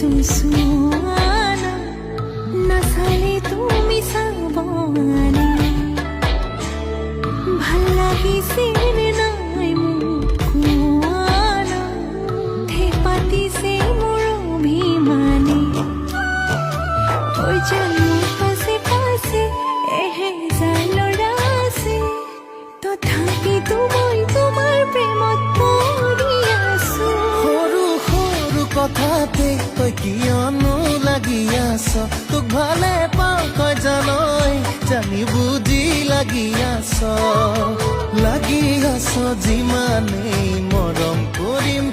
চুচুৱানা নাচালে তুমি চাবানে ভাল লাগিছে নে নাই মোক কোৱানা ঠে পাতিছে মোৰ অভিমানে মোৰ পাছে পাছে এহেজাৰ ল'ৰা আছে তথাপিতো মই তোমাৰ প্ৰেমত পৰি আছো সৰু সৰু কথাতে তই কিয়নো লাগি আছ তোক ভালে পাওঁ তই জানই জানি বুজি লাগি আছ যিমানেই মৰম কৰিম